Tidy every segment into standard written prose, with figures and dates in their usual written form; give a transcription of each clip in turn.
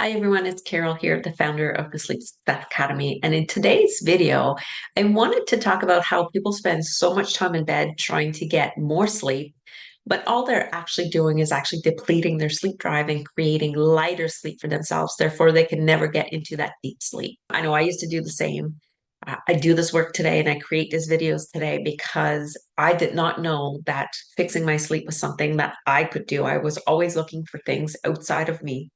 Hi everyone, it's Carol here, the founder of the Sleep Success Academy. And in today's video, I wanted to talk about how people spend so much time in bed trying to get more sleep, but all they're actually doing is actually depleting their sleep drive and creating lighter sleep for themselves. Therefore, they can never get into that deep sleep. I know I used to do the same. I do this work today and I create these videos today because I did not know that fixing my sleep was something that I could do. I was always looking for things outside of me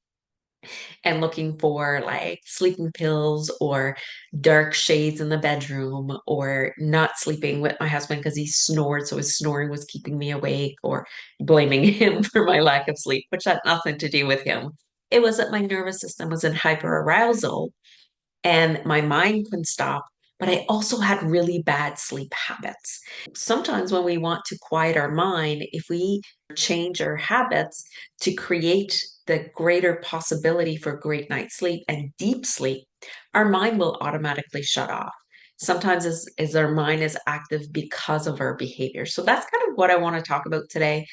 and looking for like sleeping pills or dark shades in the bedroom or not sleeping with my husband because he snored. So his snoring was keeping me awake or blaming him for my lack of sleep, which had nothing to do with him. It was that my nervous system was in hyperarousal and my mind couldn't stop. But I also had really bad sleep habits. Sometimes, when we want to quiet our mind, if we change our habits to create the greater possibility for great night's sleep and deep sleep, our mind will automatically shut off. Sometimes as our mind is active because of our behavior. So that's kind of what I want to talk about today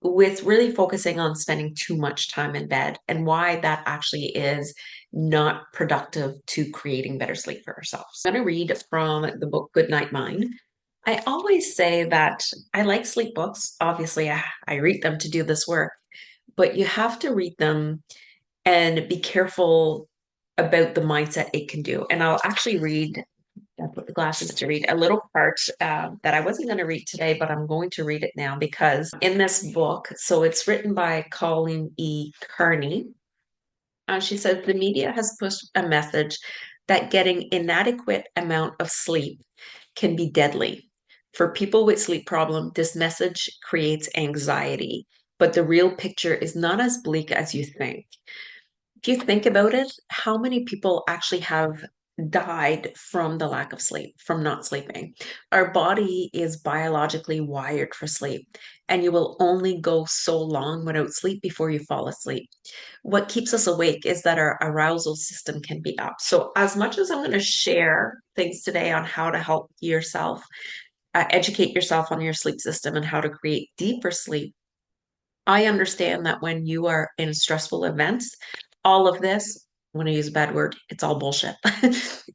with really focusing on spending too much time in bed and why that actually is not productive to creating better sleep for ourselves. I'm going to read from the book Good Night Mind. I always say that I like sleep books. Obviously, I read them to do this work, but you have to read them and be careful about the mindset it can do. And I'll actually read I put the glasses to read a little part that I wasn't going to read today, but I'm going to read it now because in this book, so it's written by Colleen E. Carney. She says the media has pushed a message that getting inadequate amount of sleep can be deadly. For people with sleep problem, this message creates anxiety, but the real picture is not as bleak as you think. If you think about it, how many people actually have died from the lack of sleep, from not sleeping? Our body is biologically wired for sleep, and you will only go so long without sleep before you fall asleep. What keeps us awake is that our arousal system can be up. So, as much as I'm going to share things today on how to help yourself, educate yourself on your sleep system and how to create deeper sleep, I understand that when you are in stressful events, all of this, when I use a bad word, it's all bullshit.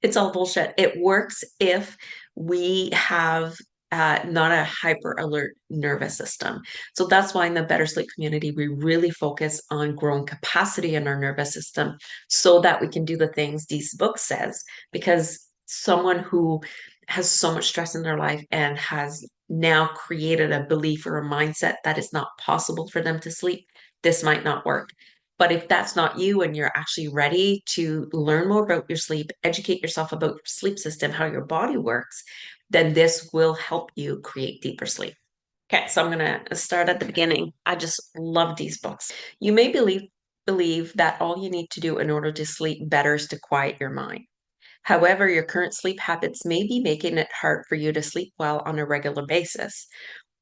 It's all bullshit. It works if we have not a hyper alert nervous system. So that's why in the Better Sleep community, we really focus on growing capacity in our nervous system so that we can do the things these books says. Because someone who has so much stress in their life and has now created a belief or a mindset that it's not possible for them to sleep, this might not work. But if that's not you and you're actually ready to learn more about your sleep, educate yourself about your sleep system, how your body works, then this will help you create deeper sleep. Okay, so I'm going to start at the beginning. I just love these books. You may believe that all you need to do in order to sleep better is to quiet your mind. However, your current sleep habits may be making it hard for you to sleep well on a regular basis,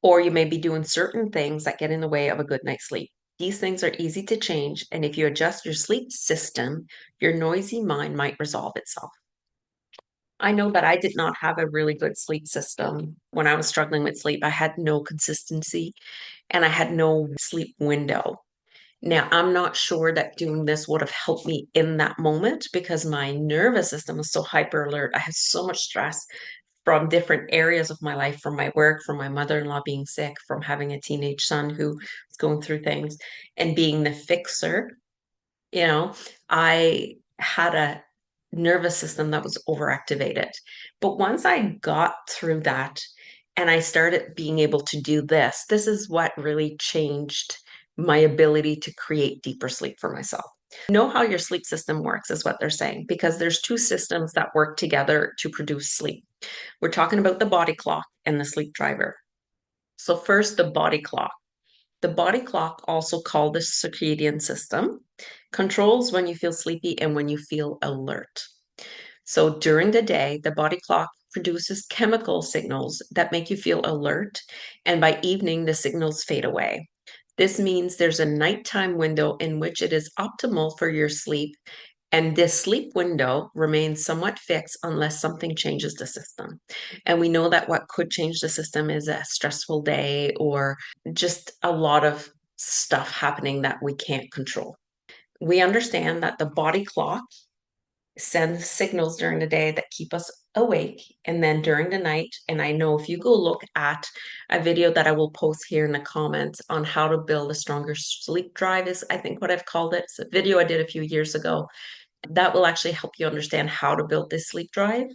or you may be doing certain things that get in the way of a good night's sleep. These things are easy to change, and if you adjust your sleep system, your noisy mind might resolve itself. I know that I did not have a really good sleep system when I was struggling with sleep. I had no consistency and I had no sleep window. Now, I'm not sure that doing this would have helped me in that moment because my nervous system was so hyper alert. I had so much stress from different areas of my life, from my work, from my mother-in-law being sick, from having a teenage son who was going through things and being the fixer. You know, I had a nervous system that was overactivated. But once I got through that and I started being able to do this, this is what really changed my ability to create deeper sleep for myself. Know how your sleep system works is what they're saying, because there's two systems that work together to produce sleep. We're talking about the body clock and the sleep driver. So first, the body clock. The body clock, also called the circadian system, controls when you feel sleepy and when you feel alert. So during the day, the body clock produces chemical signals that make you feel alert, and by evening, the signals fade away. This means there's a nighttime window in which it is optimal for your sleep, and this sleep window remains somewhat fixed unless something changes the system. And we know that what could change the system is a stressful day or just a lot of stuff happening that we can't control. we understand that the body clock sends signals during the day that keep us awake. And then during the night, and I know if you go look at a video that I will post here in the comments on how to build a stronger sleep drive, is I think what I've called it. It's a video I did a few years ago that will actually help you understand how to build this sleep drive.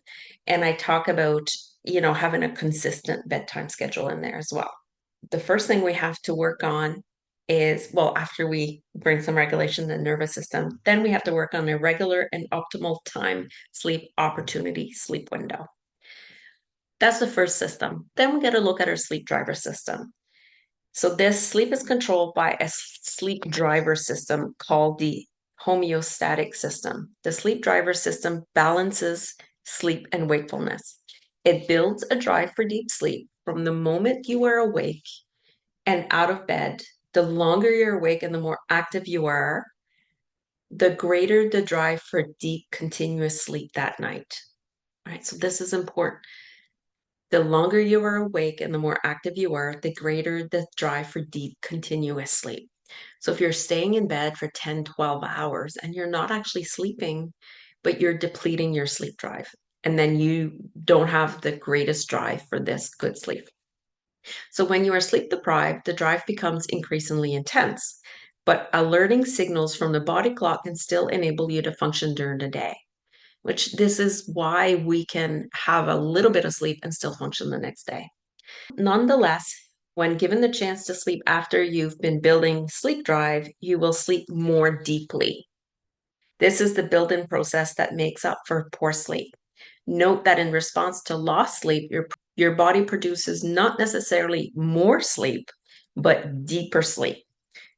And I talk about, having a consistent bedtime schedule in there as well. The first thing we have to work on is, well, after we bring some regulation in the nervous system, then we have to work on a regular and optimal time sleep opportunity sleep window. That's the first system. Then we got to look at our sleep driver system. So this sleep is controlled by a sleep driver system called the homeostatic system. The sleep driver system balances sleep and wakefulness. It builds a drive for deep sleep from the moment you are awake and out of bed. The longer you're awake and the more active you are, the greater the drive for deep, continuous sleep that night. All right, so this is important. The longer you are awake and the more active you are, the greater the drive for deep, continuous sleep. So if you're staying in bed for 10, 12 hours and you're not actually sleeping, but you're depleting your sleep drive, and then you don't have the greatest drive for this good sleep. So when you are sleep deprived, the drive becomes increasingly intense, but alerting signals from the body clock can still enable you to function during the day, which this is why we can have a little bit of sleep and still function the next day. Nonetheless, when given the chance to sleep after you've been building sleep drive, you will sleep more deeply. This is the build-in process that makes up for poor sleep. Note that in response to lost sleep, your body produces not necessarily more sleep, but deeper sleep.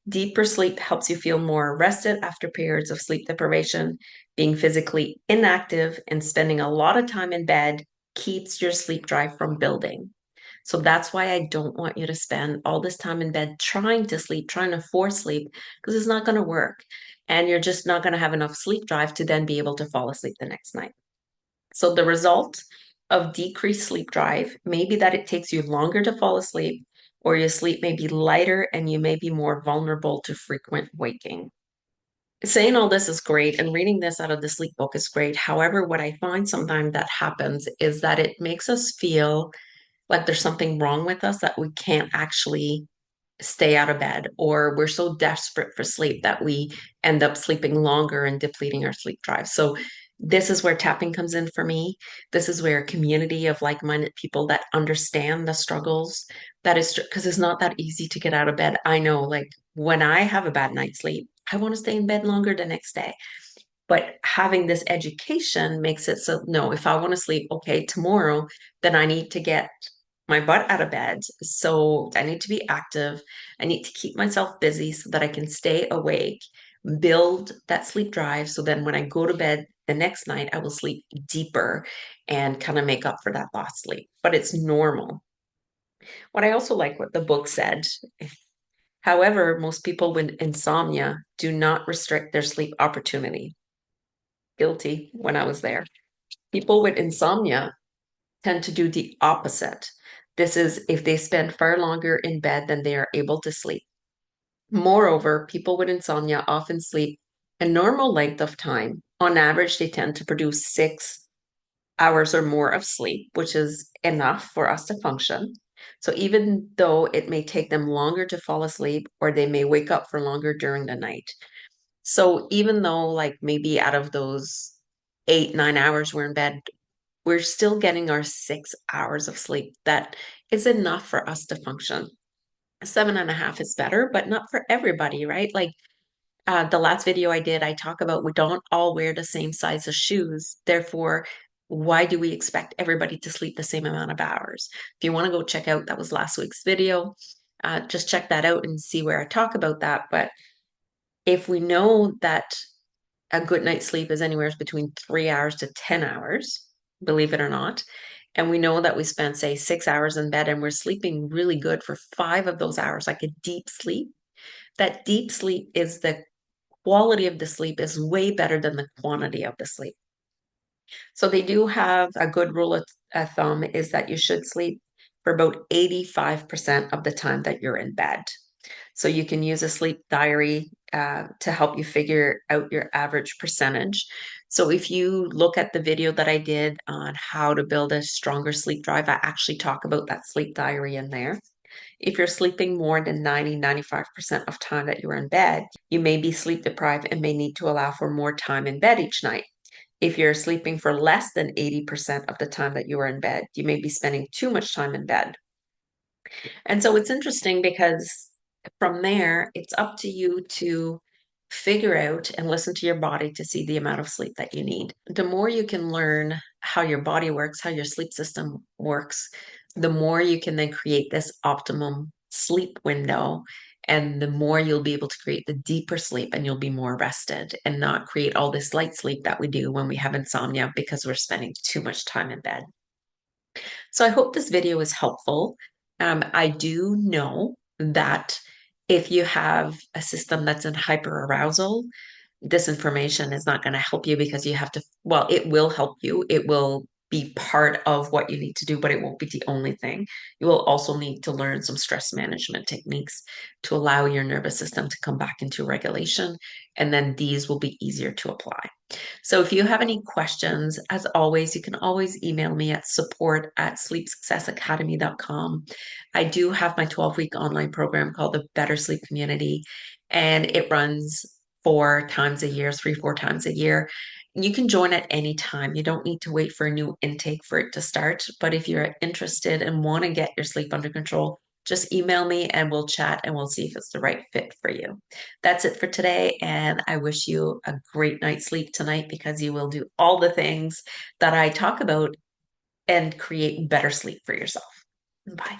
Deeper sleep helps you feel more rested after periods of sleep deprivation. Being physically inactive and spending a lot of time in bed keeps your sleep drive from building. So that's why I don't want you to spend all this time in bed trying to sleep, trying to force sleep, because it's not going to work. And you're just not going to have enough sleep drive to then be able to fall asleep the next night. So the result of decreased sleep drive may be that it takes you longer to fall asleep, or your sleep may be lighter and you may be more vulnerable to frequent waking. Saying all this is great, and reading this out of the sleep book is great. However, what I find sometimes that happens is that it makes us feel like there's something wrong with us that we can't actually stay out of bed, or we're so desperate for sleep that we end up sleeping longer and depleting our sleep drive. So this is where tapping comes in for me. This is where a community of like-minded people that understand the struggles, that is because it's not that easy to get out of bed. I know, like when I have a bad night's sleep, I want to stay in bed longer the next day. But having this education makes it so, no, if I want to sleep, okay, tomorrow, then I need to get my butt out of bed. So I need to be active. I need to keep myself busy so that I can stay awake, build that sleep drive. So then when I go to bed the next night, I will sleep deeper and kind of make up for that lost sleep. But it's normal. What I also like what the book said. However, most people with insomnia do not restrict their sleep opportunity. Guilty when I was there. People with insomnia tend to do the opposite. This is if they spend far longer in bed than they are able to sleep. Moreover, people with insomnia often sleep a normal length of time. On average, they tend to produce 6 hours or more of sleep, which is enough for us to function. So even though it may take them longer to fall asleep, or they may wake up for longer during the night. So even though, like, maybe out of those 8, 9 hours we're in bed, we're still getting our 6 hours of sleep. That is enough for us to function. 7.5 is better, but not for everybody, right? Like the last video I did, I talk about we don't all wear the same size of shoes. Therefore, why do we expect everybody to sleep the same amount of hours? If you want to go check out, that was last week's video. Just check that out and see where I talk about that. But if we know that a good night's sleep is anywhere between 3 hours to 10 hours, believe it or not. And we know that we spend, say, 6 hours in bed and we're sleeping really good for 5 of those hours, like a deep sleep. That deep sleep is the quality of the sleep is way better than the quantity of the sleep. So they do have a good rule of thumb is that you should sleep for about 85% of the time that you're in bed. So you can use a sleep diary to help you figure out your average percentage. So if you look at the video that I did on how to build a stronger sleep drive, I actually talk about that sleep diary in there. If you're sleeping more than 95% of time that you're in bed, you may be sleep deprived and may need to allow for more time in bed each night. If you're sleeping for less than 80% of the time that you are in bed, you may be spending too much time in bed. And so it's interesting because from there, it's up to you to figure out and listen to your body to see the amount of sleep that you need. The more you can learn how your body works, how your sleep system works, the more you can then create this optimum sleep window. And the more you'll be able to create the deeper sleep and you'll be more rested and not create all this light sleep that we do when we have insomnia because we're spending too much time in bed. So I hope this video is helpful. I do know that if you have a system that's in hyperarousal, this information is not going to help you because you have to, well, it will help you. It will be part of what you need to do, but it won't be the only thing. You will also need to learn some stress management techniques to allow your nervous system to come back into regulation. And then these will be easier to apply. So if you have any questions, as always, you can always email me at support@sleepsuccessacademy.com. I do have my 12-week online program called the Better Sleep Community, and it runs 4 times a year, 3, 4 times a year. You can join at any time. You don't need to wait for a new intake for it to start. But if you're interested and want to get your sleep under control, just email me and we'll chat and we'll see if it's the right fit for you. That's it for today. And I wish you a great night's sleep tonight because you will do all the things that I talk about and create better sleep for yourself. Bye.